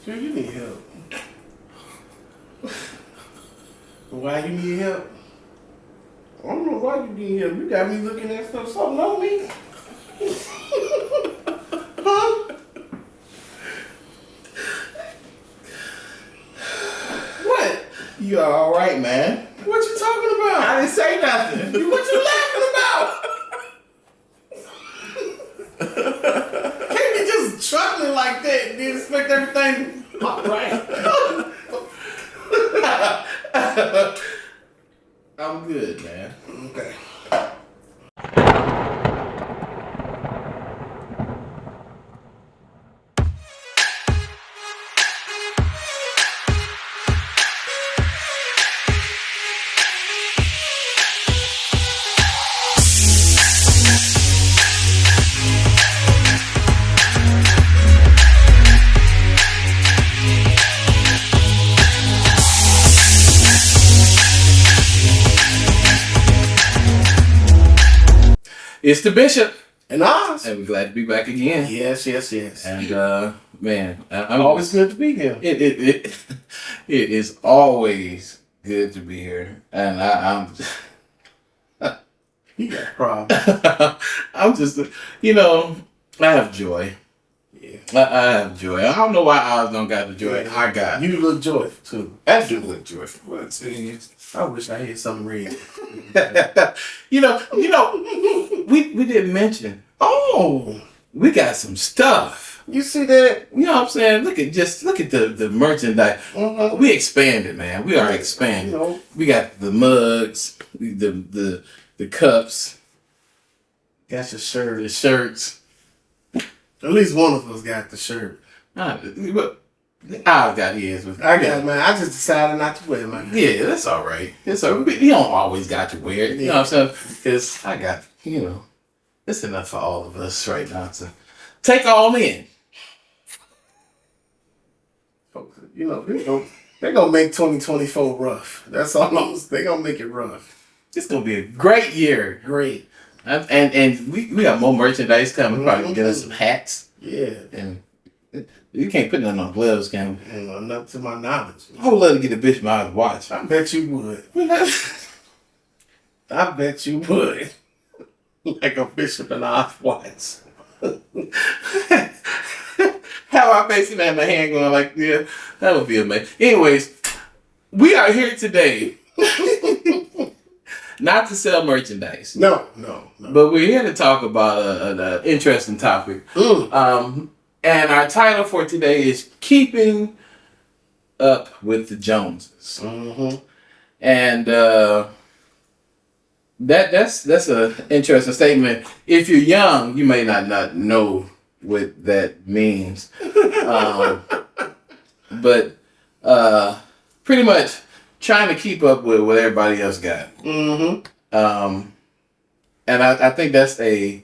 Sure, you need help. Why you need help? I don't know why you need help. You got me looking at stuff. Something on me? Huh? What? You all right, man? What you talking about? I didn't say nothing. What you laughing about? Can't be just chuckling like that and then expect everything all right. I'm good, man. Okay. It's the Bishop, And Oz. and we're glad to be back again. Yes. And man, I'm Always good to be here. It is always good to be here, and I'm You got a problem. I'm just I have joy. Yeah. I have joy. I don't know why I don't got the joy I got. You look joyful too. I do look joyful. I wish I had something real. We didn't mention. Oh, We got some stuff. you see that? You know what I'm saying? Look at the merchandise. Mm-hmm. We expanded, man. We are expanding. You know, We got the mugs, the cups, got your shirt. the shirts. At least one of us got the shirt. I've got his. I got man. I just decided not to wear mine. Yeah, that's all right. It's all right. You don't always got to wear it. You know what I'm saying? Because I got, it's enough for all of us right now to take all in. Folks, they're gonna make 2024 rough. That's all they're gonna make it rough. It's going to be a great year. Great. And we got more merchandise coming. Probably get us some hats. Yeah. And you can't put nothing on gloves, can we? Not to my knowledge. I would love to get a Bishop Oz watch. I bet you would. I bet you would. Like a Bishop and Oz watch. How I basically have my hand going like, yeah, that would be amazing. Anyways, we are here today not to sell merchandise. No. But we're here to talk about an interesting topic. And our title for today is Keeping Up with the Joneses. Mm-hmm. And that's an interesting statement. If you're young, you may not know what that means. But pretty much trying to keep up with what everybody else got. Mm-hmm. And I think that's a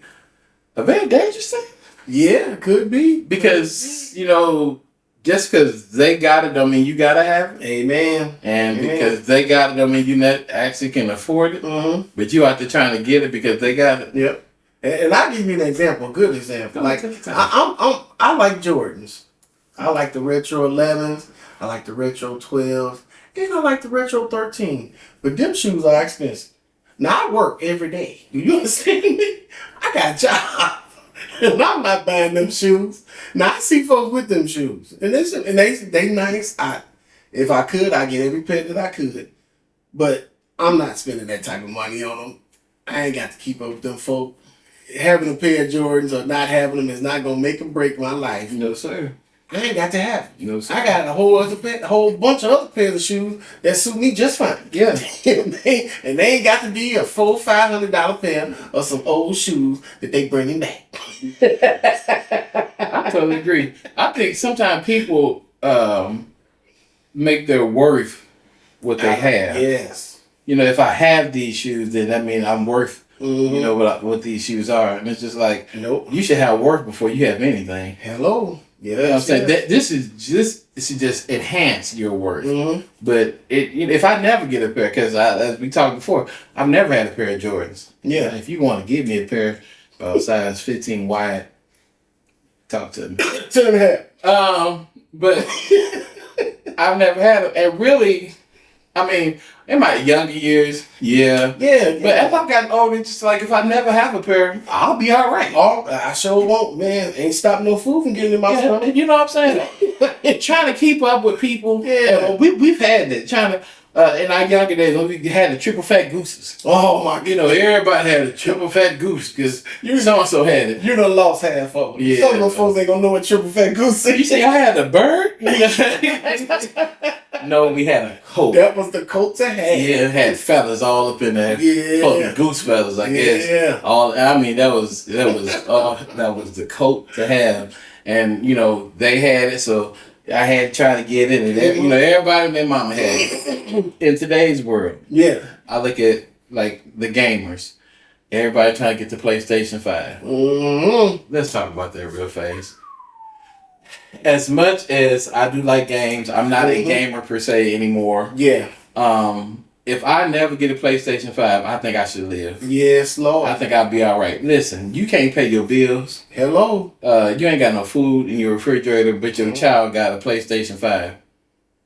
very dangerous thing. Yeah, it could be. Because, just because they got it don't mean you got to have it. Amen. And Amen. because they got it don't mean you not actually can afford it. Mm-hmm. But you out there trying to get it because they got it. Yep. And I'll give you an example, a good example. Go Like, ahead, take your I like Jordans. I like the retro 11s. I like the retro 12s. And I like the retro 13. But them shoes are expensive. Now, I work every day. Do you understand me? I got a job. And I'm not buying them shoes. Now, I see folks with them shoes. And they nice. If I could, I'd get every pair that I could. But I'm not spending that type of money on them. I ain't got to keep up with them folk. Having a pair of Jordans or not having them is not going to make or break my life. No, sir. I ain't got to have it. No, sir. I got a whole bunch of other pairs of shoes that suit me just fine. Yeah. and they ain't got to be a $400-$500 pair of some old shoes that they bringing back. I totally agree. I think sometimes people make their worth what they have. Yes. If I have these shoes, then that means I'm worth, Mm-hmm. what these shoes are. And it's just like, Nope. you should have worth before you have anything. Hello. You know what I'm saying? This is just enhance your worth. Mm-hmm. But if I never get a pair, because as we talked before, I've never had a pair of Jordans. Yeah. If you want to give me a pair size 15 wide, talk to me. 10.5. but I've never had them. And really, I mean, in my younger years, yeah. Yeah. But as I've gotten older, it's just like if I never have a pair, I'll be all right. Oh, I sure won't, man. Ain't stop no food from getting in my stomach. You know what I'm saying? Trying to keep up with people. Yeah. And we've had that. Trying to, in our younger days, when we had the triple fat gooses. Oh my! You know, everybody had a triple fat goose because so and so had it. You done lost half of it. Yeah. Some of those folks ain't gonna know what triple fat goose is. You say I had a bird? No, we had a coat. That was the coat to have. Yeah, it had feathers all up in there. Yeah. Fucking goose feathers, I guess. Yeah. I mean, that was the coat to have. And, you know, they had it, so I had to try to get in it. You know, everybody and their mama had it. In today's world, Yeah. I look at, like, the gamers. Everybody trying to get the PlayStation 5. Mm-hmm. Let's talk about that real fast. As much as I do like games, I'm not a gamer per se anymore. Yeah. If I never get a PlayStation 5, I think I should live. Yes, Lord. I think I'll be all right. Listen, you can't pay your bills. Hello. You ain't got no food in your refrigerator, but your child got a PlayStation 5.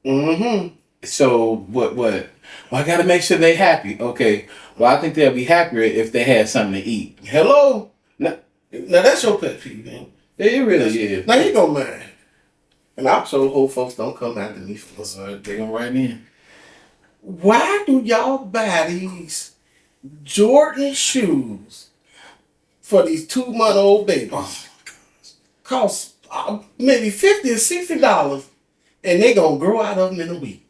Mm-hmm. So what? Well, I got to make sure they happy. Okay. Well, I think they'll be happier if they had something to eat. Hello. Now that's your pet peeve, man. It really is. Now you don't mind. And I'm sure old folks don't come after me for this. They gonna write in. Why do y'all buy these Jordan shoes for these 2-month-old babies? Oh, Cost maybe $50 or $60, and they gonna grow out of them in a week.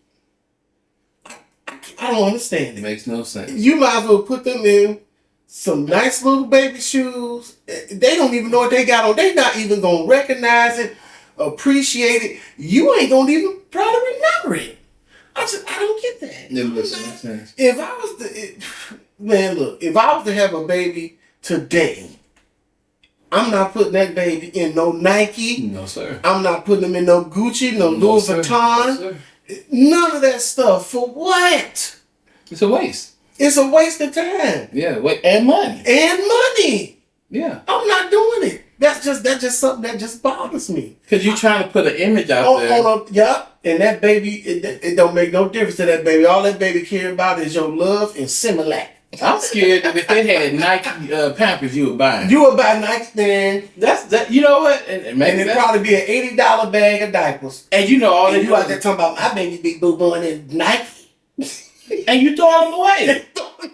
I don't understand it it. makes no sense. You might as well put them in some nice little baby shoes. They don't even know what they got on. They not even gonna recognize it, appreciate it. You ain't gonna even probably remember it. I don't get that. It makes no sense. If I was if I was to have a baby today, I'm not putting that baby in no Nike. No, sir. I'm not putting them in no Gucci, no Louis Vuitton. No, None of that stuff. For what? it's a waste. It's a waste of time. Yeah, and money. And money. Yeah. I'm not doing it. That's just something that just bothers me. Because you're trying to put an image out there. Yup. And that baby, it don't make no difference to that baby. All that baby care about is your love and Similac. I'm scared that if they had Nike Pampers, you would buy them. You would buy Nike then. That's that. You know what? And it'd probably be an $80 bag of diapers. And you know all And that you out there talking about my baby big boo boo and Nike. And you throw them away.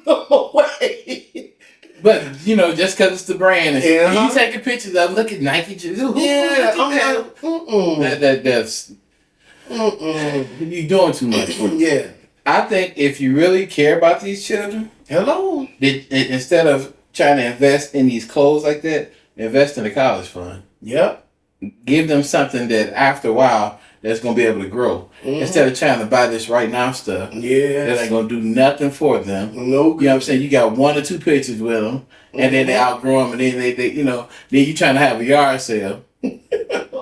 No way. But you know, just because it's the brand, and Uh-huh. you taking pictures of look at Nike. Yeah, I'm like, That's you doing too much. Yeah. I think if you really care about these children, Hello. instead of trying to invest in these clothes like that, invest in the college fund. Yep. Give them something that after a while that's gonna be able to grow. Instead of trying to buy this right now stuff. Yeah. That ain't gonna do nothing for them. No. You know what I'm saying? You got 1 or 2 pictures with them, and then they outgrow them, and then they you know, then you trying to have a yard sale.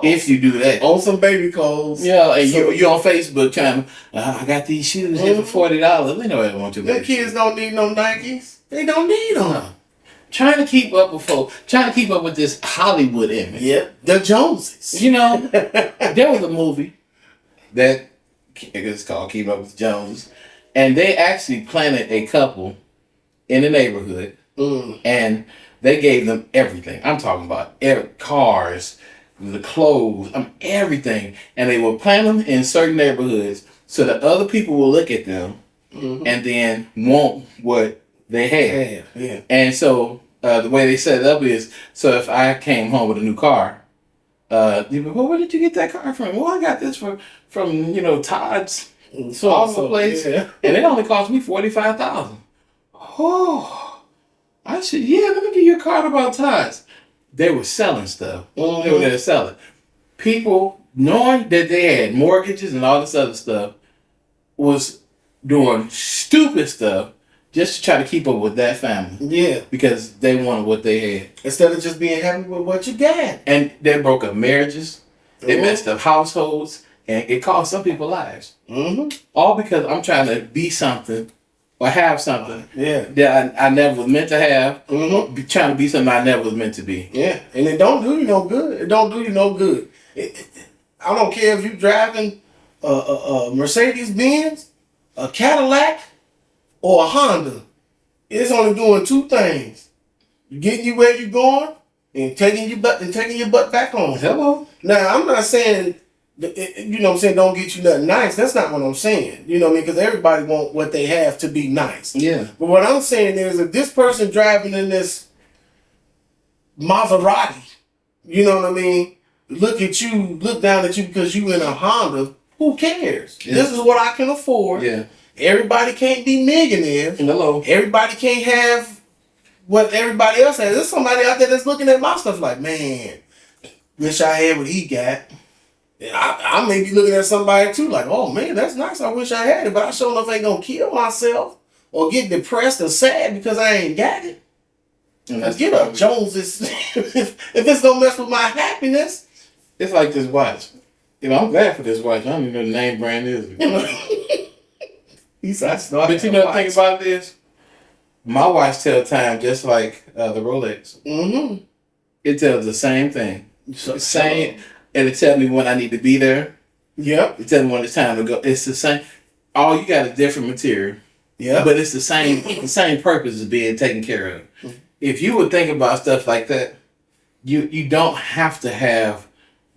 If you do that. On some baby clothes. Yeah, and you on Facebook trying to, I got these shoes here for $40. We know they want you. Them kids don't need no Nikes. They don't need them. No. Trying to keep up with this Hollywood image. Yep. The Joneses. You know, there was a movie that it's called Keeping Up with the Joneses, and they actually planted a couple in the neighborhood, and they gave them everything. I'm talking about cars, the clothes, everything, and they will plant them in certain neighborhoods so that other people will look at them and then want what they have. Yeah. And so the way they set it up is, so if I came home with a new car, you go, well, where did you get that car from? Well, I got this from Todd's, all over the place, yeah. and it only cost me $45,000. Oh, I should, let me give you a card about Todd's. They were selling stuff. They were there to sell it. People, knowing that they had mortgages and all this other stuff, was doing stupid stuff just to try to keep up with that family. Yeah. Because they wanted what they had. Instead of just being happy with what you got. And they broke up marriages. It messed up households. And it cost some people lives. All because I'm trying to be something or have something that I never was meant to have. Trying to be something I never was meant to be. Yeah. And it don't do you no good. It don't do you no good. I don't care if you driving a Mercedes Benz, a Cadillac, or a Honda. It's only doing two things: getting you where you going and taking your butt back home. Hello. Now I'm not saying, you know what I'm saying, don't get you nothing nice. That's not what I'm saying. You know what I mean? Because everybody want what they have to be nice. Yeah. But what I'm saying is, if this person driving in this Maserati, you know what I mean, look down at you because you in a Honda, who cares? Yeah. This is what I can afford. Yeah. Everybody can't be millionaires. Hello. Everybody can't have what everybody else has. There's somebody out there that's looking at my stuff like, man, wish I had what he got. I may be looking at somebody too like, oh man, that's nice. I wish I had it, but I sure enough ain't gonna kill myself or get depressed or sad because I ain't got it. And get up, Jones. If it's gonna mess with my happiness, it's like this watch. You know, I'm glad for this watch. I don't even know the name brand is. But you know the thing about this, my watch tells time just like the Rolex. Mm-hmm. It tells the same thing. Same. And it tells me when I need to be there. Yep. It tells me when it's time to go. It's the same. All you got is different material. Yeah. But it's the same purpose as being taken care of. Mm-hmm. If you would think about stuff like that, you don't have to have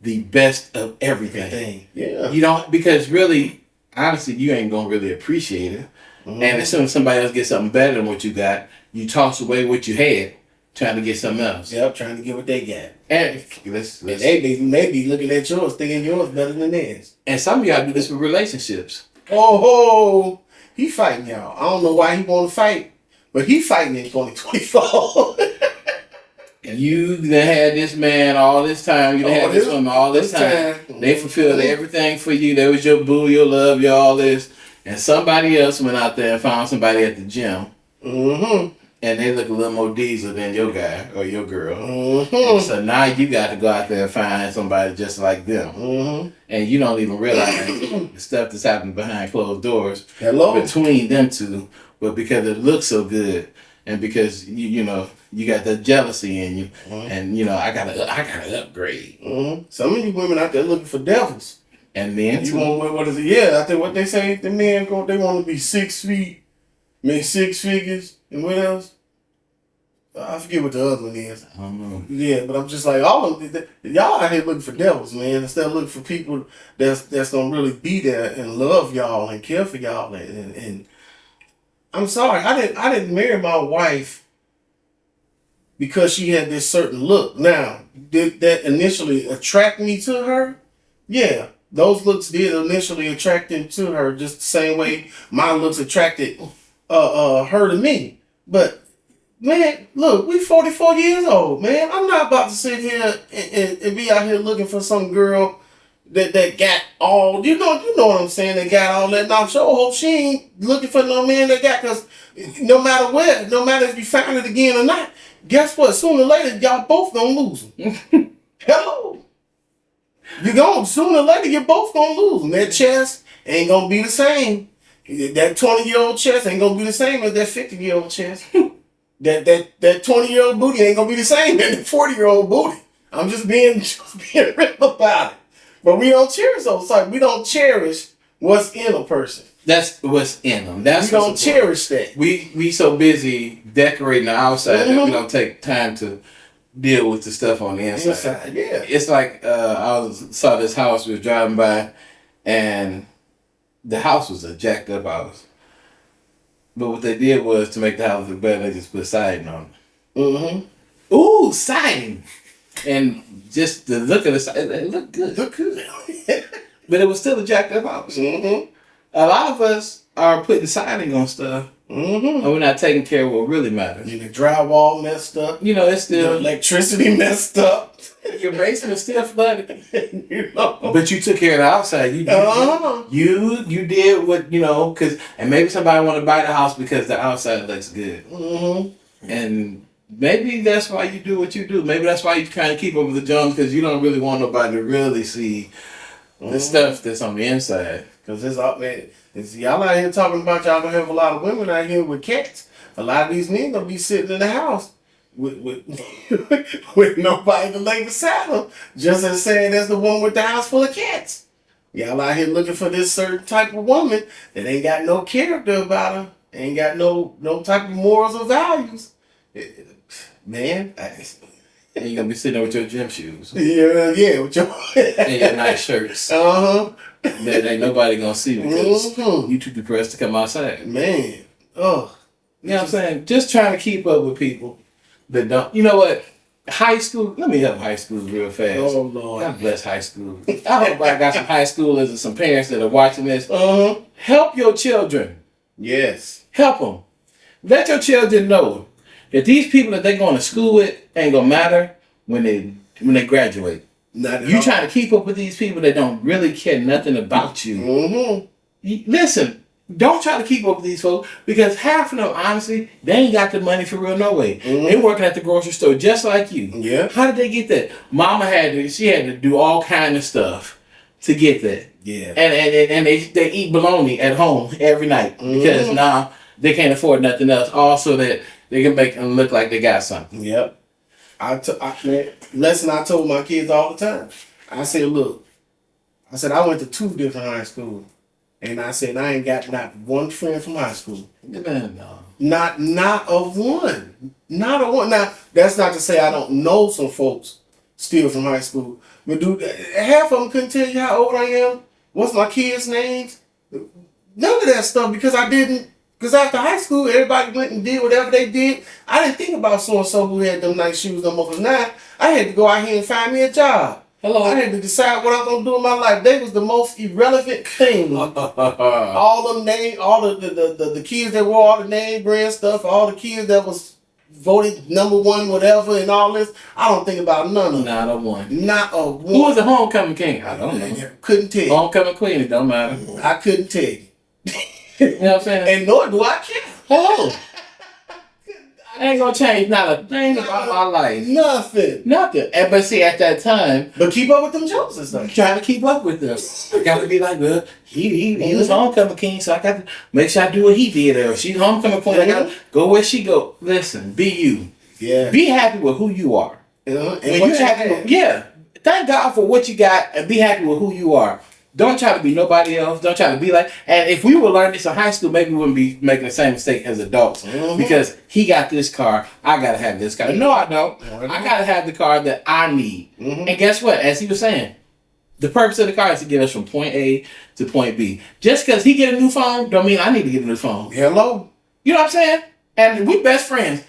the best of everything. Yeah. You don't, because really, honestly, you ain't gonna really appreciate it. Mm-hmm. And as soon as somebody else gets something better than what you got, you toss away what you had, trying to get something else. Yep, trying to get what they got. And they may be looking at yours, thinking yours better than theirs. And some of y'all do this with relationships. Oh, he fighting y'all. I don't know why he want to fight, but he fighting in 2024. You done had this man all this time. You done had this woman all this time. They fulfilled everything for you. They was your boo, your love, your all this. And somebody else went out there and found somebody at the gym. Mm-hmm. And they look a little more diesel than your guy or your girl. Mm-hmm. So now you got to go out there and find somebody just like them. Mm-hmm. And you don't even realize the stuff that's happening behind closed doors between them two. But because it looks so good, and because you know you got that jealousy in you, mm-hmm. and you know I gotta upgrade. Mm-hmm. Some of you women out there looking for devils, and men too. What is it? Yeah, I think what they say the men they want to be 6 feet, make 6 figures, and what else? I forget what the other one is. I don't know. Yeah, but I'm just like all of y'all out here looking for devils, man. Instead of looking for people that's gonna really be there and love y'all and care for y'all and I'm sorry, I didn't marry my wife because she had this certain look. Now, did that initially attract me to her? Yeah, those looks did initially attract him to her, just the same way my looks attracted her to me. But man, look, we 44 years old, man. I'm not about to sit here and be out here looking for some girl that got all, you know what I'm saying, they got all that. Now, sure hope she ain't looking for no man that got, because no matter if you find it again or not, guess what? Sooner or later, y'all both gonna lose them. Hello. Sooner or later, you're both gonna lose them. That chest ain't gonna be the same. That 20-year-old chest ain't gonna be the same as that 50-year-old chest. that 20-year-old booty ain't gonna be the same as the 40-year-old booty. I'm just being real about it. But we don't cherish those things. We don't cherish what's in a person. That's what's in them. We don't cherish that. We so busy decorating the outside that we don't take time to deal with the stuff on the inside. Yeah. It's like saw this house, we was driving by, and the house was a jacked up house. But what they did was, to make the house look better, they just put siding on it. Mm-hmm. Ooh, siding! And just the look of the side, it looked good. But it was still a jacked up house. Mm-hmm. A lot of us are putting siding on stuff, and we're not taking care of what really matters. The drywall messed up. You know, it's still... The electricity messed up. Your basement's still flooded. You know? But you took care of the outside. You did what, you know, and maybe somebody want to buy the house because the outside looks good. Mm-hmm. And maybe that's why you do what you do. Maybe that's why you kind of keep up with the Jones, because you don't really want nobody to really see the stuff that's on the inside. Because it's all, man, y'all out here talking about y'all gonna have a lot of women out here with cats. A lot of these men gonna be sitting in the house with nobody to lay beside them. Just as saying as the one with the house full of cats. Y'all out here looking for this certain type of woman that ain't got no character about her, ain't got no type of morals or values. Man, And you're gonna be sitting there with your gym shoes. yeah, with your and your nice shirts. That ain't nobody gonna see because you too depressed to come outside. Man. Oh. You know what I'm saying? Just trying to keep up with people that don't. You know what? High school. Let me help high school real fast. Oh Lord. God bless high school. I hope I got some high schoolers and some parents that are watching this. Help your children. Yes. Help them. Let your children know that these people that they're going to school with ain't gonna matter when they graduate. You trying to keep up with these people that don't really care nothing about you. Listen. Don't try to keep up with these folks because half of them, honestly, they ain't got the money for real no way. They working at the grocery store just like you. Yeah. How did they get that? Mama had to do all kind of stuff to get that. Yeah. And they eat bologna at home every night because now they can't afford nothing else. Also that they can make them look like they got something. Yep. Lesson I told my kids all the time. I said, look, I went to 2 different high schools. And I said, I ain't got not one friend from high school. Man, no. Not a one. Not a one. Now, that's not to say I don't know some folks still from high school. But dude, half of them couldn't tell you how old I am. What's my kids' names? None of that stuff because after high school, everybody went and did whatever they did. I didn't think about so-and-so who had them nice shoes no more. Because now, I had to go out here and find me a job. Hello. I had to decide what I'm gonna do in my life. They was the most irrelevant thing. All them names, all the kids that wore all the name brand stuff, all the kids that was voted number 1, whatever, and all this. I don't think about none of them. Not a one. Not a one. Who was the homecoming king? I don't know. Couldn't tell you. Homecoming queen, it don't matter. I couldn't tell you. You know what I'm saying? And nor do I care. Hello. I ain't gonna change not a thing about my life. Nothing. But see, at that time, but keep up with them jokes and stuff. Trying to keep up with them. I got to be like, well, he was homecoming king, so I got to make sure I do what he did. Or she's homecoming queen, I got to go where she go. Listen, be you. Yeah. Be happy with who you are. And when you happy, thank God for what you got, and be happy with who you are. Don't try to be nobody else. Don't try to be like. And if we would learn this in high school, maybe we wouldn't be making the same mistake as adults. Because he got this car, I gotta have this car. No, I don't. I gotta have the car that I need. And guess what? As he was saying, the purpose of the car is to get us from point A to point B. Just because he get a new phone, don't mean I need to get a new phone. Hello. You know what I'm saying? And we best friends.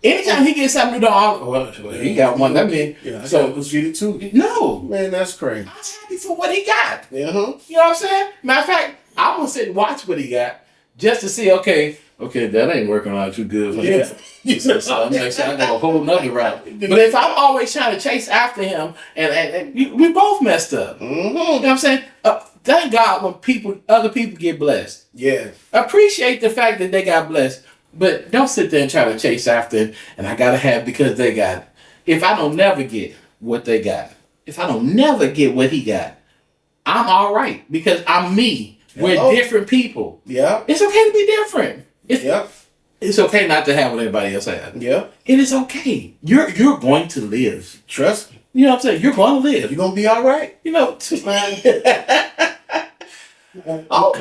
Anytime he gets something new, he got one. That mean, so it was you too. No, man, that's crazy. I was happy for what he got. You know what I'm saying? Matter of fact, I'm gonna sit and watch what he got just to see. Okay, that ain't working out too good for him. So next time I go a whole nother route. But if I'm always trying to chase after him, and we both messed up. You know what I'm saying? Thank God when other people get blessed. Yeah. Appreciate the fact that they got blessed. But don't sit there and try to chase after it, and I gotta have because they got it. If I don't never get what they got, if I don't never get what he got, I'm all right because I'm me. We're different people. Yeah. It's okay to be different. It's okay not to have what everybody else has. Yeah. It is okay. You're going to live. Trust me. You know what I'm saying? You're going to live. You're gonna be all right. You know, man. I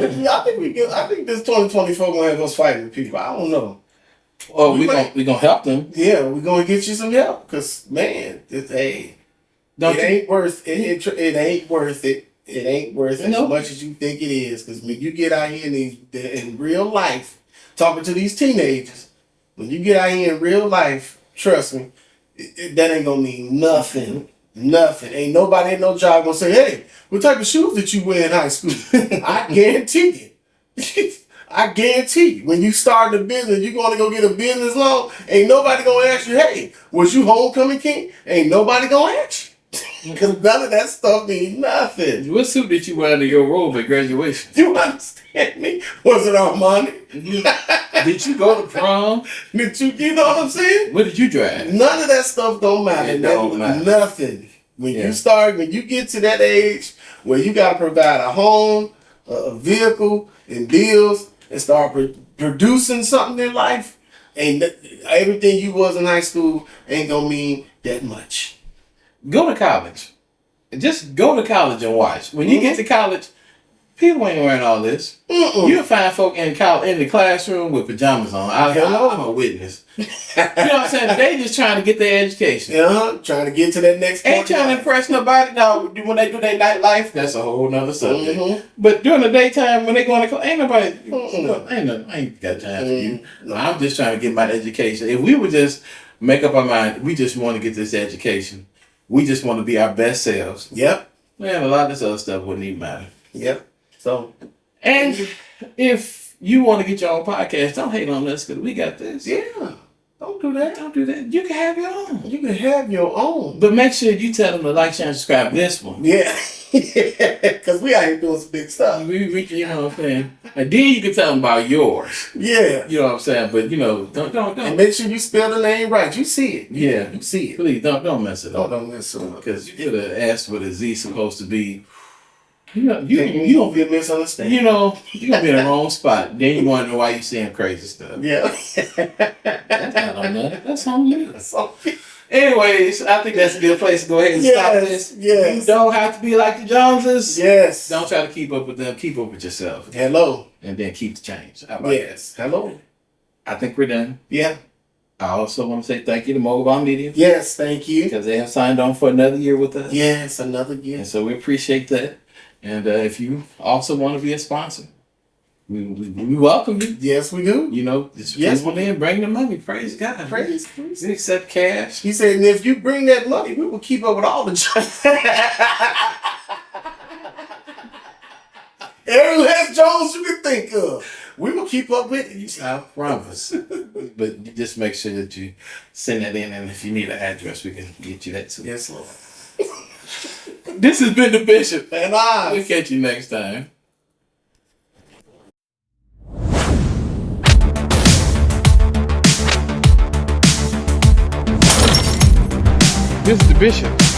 think this 2024 gonna have us fighting people. I don't know. Oh, we gonna help them. Yeah, we're gonna get you some help. Cause man, it ain't worth it. It ain't worth it. It ain't worth it as much as you think it is. Cause when you get out here in real life, talking to these teenagers, when you get out here in real life, trust me, that ain't gonna mean nothing. Nothing. Ain't nobody at no job gonna say, hey, what type of shoes did you wear in high school? I guarantee you. I guarantee you. When you start a business, you're gonna go get a business loan. Ain't nobody gonna ask you, hey, was you homecoming king? Ain't nobody gonna ask you. Because none of that stuff means nothing. What suit did you wear under your robe at graduation? You understand me? Was it Armani? Did you go to prom? You know what I'm saying? What did you drive? None of that stuff don't matter. It don't matter. Nothing. When you get to that age where you gotta provide a home, a vehicle, and bills, and start producing something in life, Everything you was in high school ain't gonna mean that much. Go to college. Just go to college and watch. When you get to college, people ain't wearing all this. You'll find folk in the classroom with pajamas on. I'm a witness. You know what I'm saying? They just trying to get their education. Trying to get to that next point. Ain't trying to impress nobody. Now, when they do their nightlife, that's a whole nother subject. But during the daytime, when they go to ain't nobody, I ain't got time for you. No, I'm just trying to get my education. If we would just make up our mind, we just want to get this education. We just want to be our best selves. Yep. Man, a lot of this other stuff wouldn't even matter. Yep. So, and if you want to get your own podcast, don't hate on us because we got this. Yeah. Don't do that. Don't do that. You can have your own. You can have your own. But make sure you tell them to like, share, and subscribe to this one. Yeah. Because we out here doing some big stuff. You know what I'm saying? And then you can tell them about yours. Yeah. You know what I'm saying? But, don't. And make sure you spell the name right. You see it. Yeah. You see it. Please, don't mess it up. Don't mess it up. Because you could have asked what a Z supposed to be. You gonna be a misunderstanding. You're gonna be in the wrong spot. Then you wonder why you saying crazy stuff. Yeah. That's not on that. That's on you. That's on me. Anyways, I think that's a good place to go ahead and stop this. Yes. You don't have to be like the Joneses. Yes. Don't try to keep up with them. Keep up with yourself. Hello. And then keep the change. How about that? Hello. I think we're done. Yeah. I also want to say thank you to Mobile Media. Yes, thank you. Because they have signed on for another year with us. Yes, another year. And so we appreciate that. And if you also want to be a sponsor, we welcome you. Yes, we do. Just come in, bring the money. Praise God. Praise. We accept cash. He said, and if you bring that money, we will keep up with all the Jones. Every last Jones you can think of, we will keep up with it. I promise. But you just make sure that you send that in, and if you need an address, we can get you that too. Yes, Lord. This has been the Bishop. And we'll catch you next time. This is the Bishop.